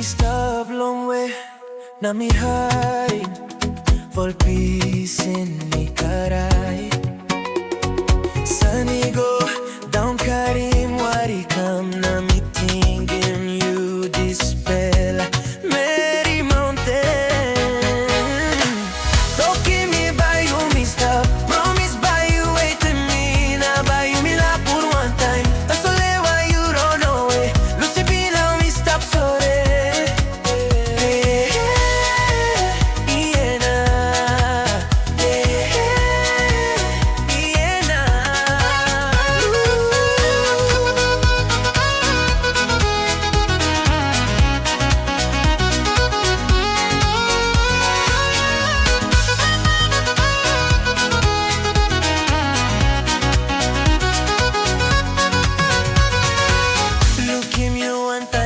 stop long way na mirai volpisin ni karai Sanigo down karim warikam na mitingin you dispel Mary Mountain Toki mi bayu mi stop promise bayu wait to me na bayu mi la por one time Tasolewa you don't know it Lucy bilang mi stop sore Look him you one time